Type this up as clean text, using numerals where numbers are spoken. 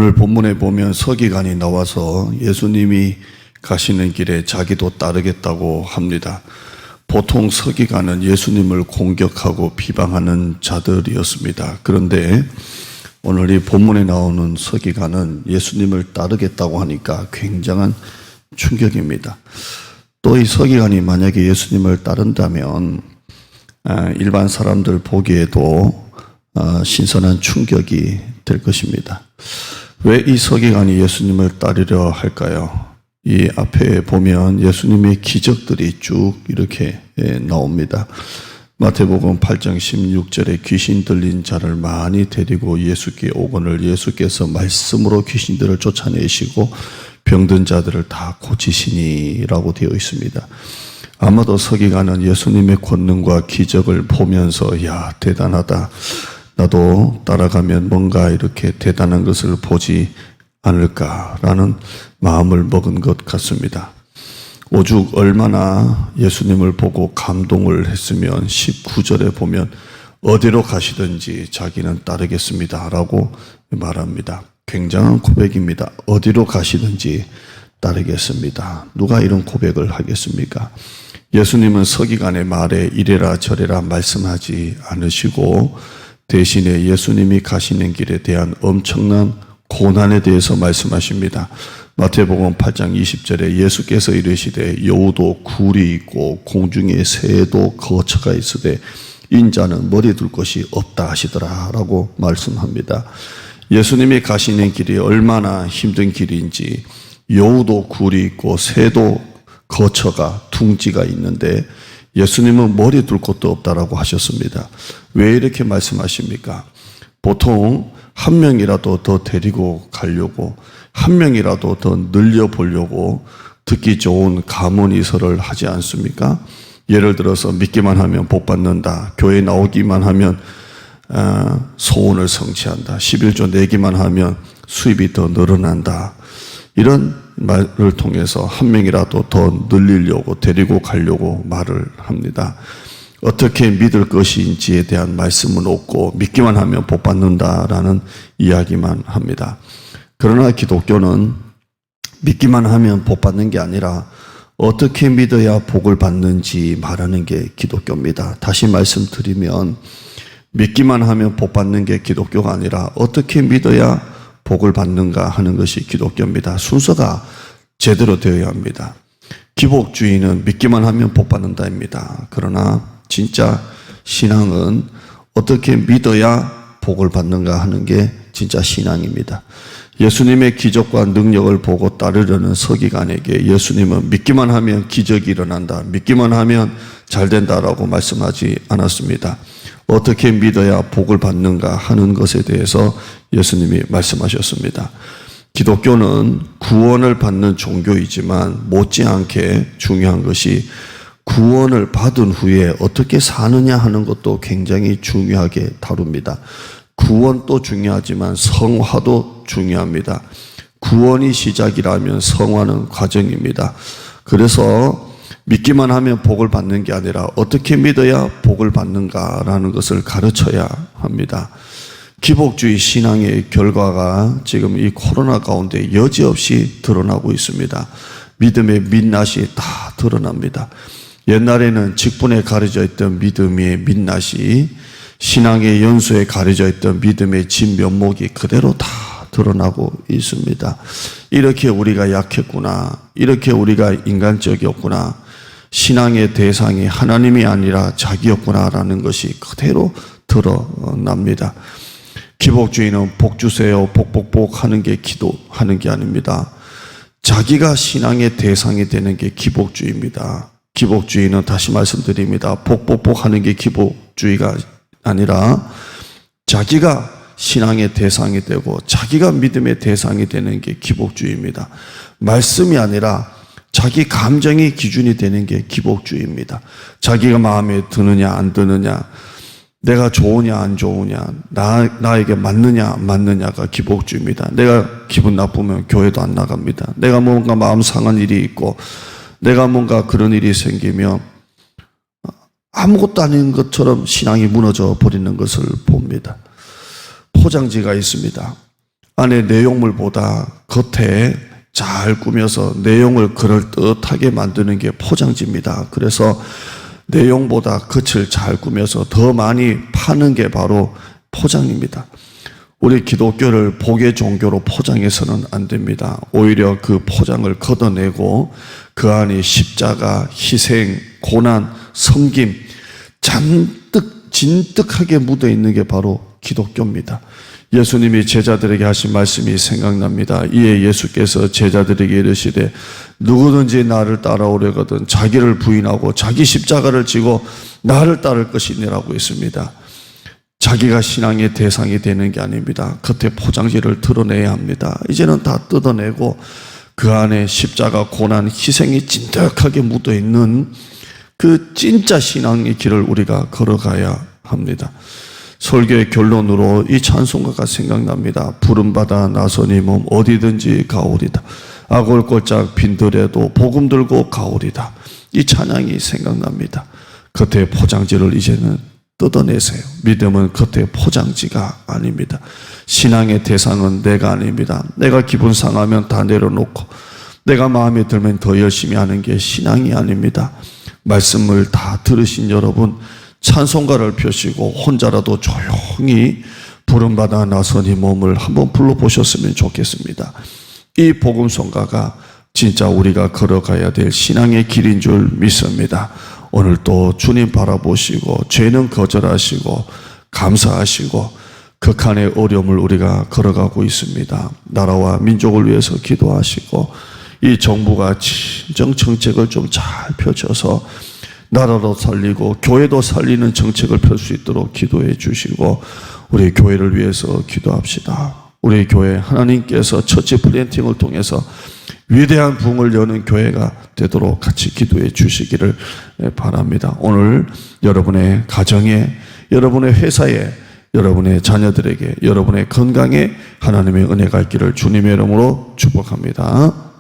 오늘 본문에 보면 서기관이 나와서 예수님이 가시는 길에 자기도 따르겠다고 합니다. 보통 서기관은 예수님을 공격하고 비방하는 자들이었습니다. 그런데 오늘 이 본문에 나오는 서기관은 예수님을 따르겠다고 하니까 굉장한 충격입니다. 또 이 서기관이 만약에 예수님을 따른다면 일반 사람들 보기에도 신선한 충격이 될 것입니다. 왜 이 서기관이 예수님을 따르려 할까요? 이 앞에 보면 예수님의 기적들이 쭉 이렇게 나옵니다. 마태복음 8장 16절에 귀신 들린 자를 많이 데리고 예수께 오거늘 예수께서 말씀으로 귀신들을 쫓아내시고 병든 자들을 다 고치시니라고 되어 있습니다. 아마도 서기관은 예수님의 권능과 기적을 보면서 야, 대단하다. 나도 따라가면 뭔가 이렇게 대단한 것을 보지 않을까라는 마음을 먹은 것 같습니다. 오죽 얼마나 예수님을 보고 감동을 했으면 19절에 보면 어디로 가시든지 자기는 따르겠습니다 라고 말합니다. 굉장한 고백입니다. 어디로 가시든지 따르겠습니다. 누가 이런 고백을 하겠습니까? 예수님은 서기관의 말에 이래라 저래라 말씀하지 않으시고 대신에 예수님이 가시는 길에 대한 엄청난 고난에 대해서 말씀하십니다. 마태복음 8장 20절에 예수께서 이르시되 여우도 굴이 있고 공중에 새도 거처가 있으되 인자는 머리 둘 곳이 없다 하시더라 라고 말씀합니다. 예수님이 가시는 길이 얼마나 힘든 길인지 여우도 굴이 있고 새도 거처가 둥지가 있는데 예수님은 머리 둘 곳도 없다라고 하셨습니다. 왜 이렇게 말씀하십니까? 보통 한 명이라도 더 데리고 가려고 한 명이라도 더 늘려보려고 듣기 좋은 감언이설을 하지 않습니까? 예를 들어서 믿기만 하면 복 받는다. 교회 나오기만 하면 소원을 성취한다. 11조 내기만 하면 수입이 더 늘어난다. 이런 말을 통해서 한 명이라도 더 늘리려고 데리고 가려고 말을 합니다. 어떻게 믿을 것인지에 대한 말씀은 없고 믿기만 하면 복 받는다라는 이야기만 합니다. 그러나 기독교는 믿기만 하면 복 받는 게 아니라 어떻게 믿어야 복을 받는지 말하는 게 기독교입니다. 다시 말씀드리면 믿기만 하면 복 받는 게 기독교가 아니라 어떻게 믿어야 복을 받는가 하는 것이 기독교입니다. 순서가 제대로 되어야 합니다. 기복주의는 믿기만 하면 복 받는다입니다. 그러나 진짜 신앙은 어떻게 믿어야 복을 받는가 하는 게 진짜 신앙입니다. 예수님의 기적과 능력을 보고 따르려는 서기관에게 예수님은 믿기만 하면 기적이 일어난다. 믿기만 하면 잘 된다라고 말씀하지 않았습니다. 어떻게 믿어야 복을 받는가 하는 것에 대해서 예수님이 말씀하셨습니다. 기독교는 구원을 받는 종교이지만 못지않게 중요한 것이 구원을 받은 후에 어떻게 사느냐 하는 것도 굉장히 중요하게 다룹니다. 구원도 중요하지만 성화도 중요합니다. 구원이 시작이라면 성화는 과정입니다. 그래서 믿기만 하면 복을 받는 게 아니라 어떻게 믿어야 복을 받는가라는 것을 가르쳐야 합니다. 기복주의 신앙의 결과가 지금 이 코로나 가운데 여지없이 드러나고 있습니다. 믿음의 민낯이 다 드러납니다. 옛날에는 직분에 가려져 있던 믿음의 민낯이 신앙의 연수에 가려져 있던 믿음의 진면목이 그대로 다 드러나고 있습니다. 이렇게 우리가 약했구나. 이렇게 우리가 인간적이었구나. 신앙의 대상이 하나님이 아니라 자기였구나라는 것이 그대로 드러납니다. 기복주의는 복 주세요, 복복복 하는 게 기도하는 게 아닙니다. 자기가 신앙의 대상이 되는 게 기복주의입니다. 기복주의는 다시 말씀드립니다. 복복복 하는 게 기복주의가 아니라 자기가 신앙의 대상이 되고 자기가 믿음의 대상이 되는 게 기복주의입니다. 말씀이 아니라 자기 감정이 기준이 되는 게 기복주의입니다. 자기가 마음에 드느냐 안 드느냐, 내가 좋으냐 안 좋으냐, 나에게 맞느냐 안 맞느냐가 기복주의입니다. 내가 기분 나쁘면 교회도 안 나갑니다. 내가 뭔가 마음 상한 일이 있고 내가 뭔가 그런 일이 생기면 아무것도 아닌 것처럼 신앙이 무너져 버리는 것을 봅니다. 포장지가 있습니다. 안에 내용물보다 겉에 잘 꾸며서 내용을 그럴듯하게 만드는 게 포장지입니다. 그래서 내용보다 겉을 잘 꾸며서 더 많이 파는 게 바로 포장입니다. 우리 기독교를 복의 종교로 포장해서는 안 됩니다. 오히려 그 포장을 걷어내고 그 안에 십자가, 희생, 고난, 섬김 진득하게 묻어 있는 게 바로 기독교입니다. 예수님이 제자들에게 하신 말씀이 생각납니다. 이에 예수께서 제자들에게 이르시되 누구든지 나를 따라오려거든 자기를 부인하고 자기 십자가를 지고 나를 따를 것이니라고 했습니다. 자기가 신앙의 대상이 되는 게 아닙니다. 겉에 포장지를 드러내야 합니다. 이제는 다 뜯어내고 그 안에 십자가, 고난, 희생이 진득하게 묻어있는 그 진짜 신앙의 길을 우리가 걸어가야 합니다. 설교의 결론으로 이 찬송가가 생각납니다. 부름받아 나선 이 몸 어디든지 가오리다. 악올골짝 빈들에도 복음 들고 가오리다. 이 찬양이 생각납니다. 겉에 포장지를 이제는 뜯어내세요. 믿음은 겉에 포장지가 아닙니다. 신앙의 대상은 내가 아닙니다. 내가 기분 상하면 다 내려놓고 내가 마음에 들면 더 열심히 하는 게 신앙이 아닙니다. 말씀을 다 들으신 여러분, 찬송가를 펴시고 혼자라도 조용히 부름받아 나선 이 몸을 한번 불러보셨으면 좋겠습니다. 이 복음송가가 진짜 우리가 걸어가야 될 신앙의 길인 줄 믿습니다. 오늘 또 주님 바라보시고 죄는 거절하시고 감사하시고 극한의 어려움을 우리가 걸어가고 있습니다. 나라와 민족을 위해서 기도하시고 이 정부가 진정 정책을 좀 잘 펼쳐서 나라도 살리고 교회도 살리는 정책을 펼 수 있도록 기도해 주시고 우리 교회를 위해서 기도합시다. 우리 교회 하나님께서 처치 플랜팅을 통해서 위대한 부흥을 여는 교회가 되도록 같이 기도해 주시기를 바랍니다. 오늘 여러분의 가정에, 여러분의 회사에, 여러분의 자녀들에게, 여러분의 건강에 하나님의 은혜가 있기를 주님의 이름으로 축복합니다.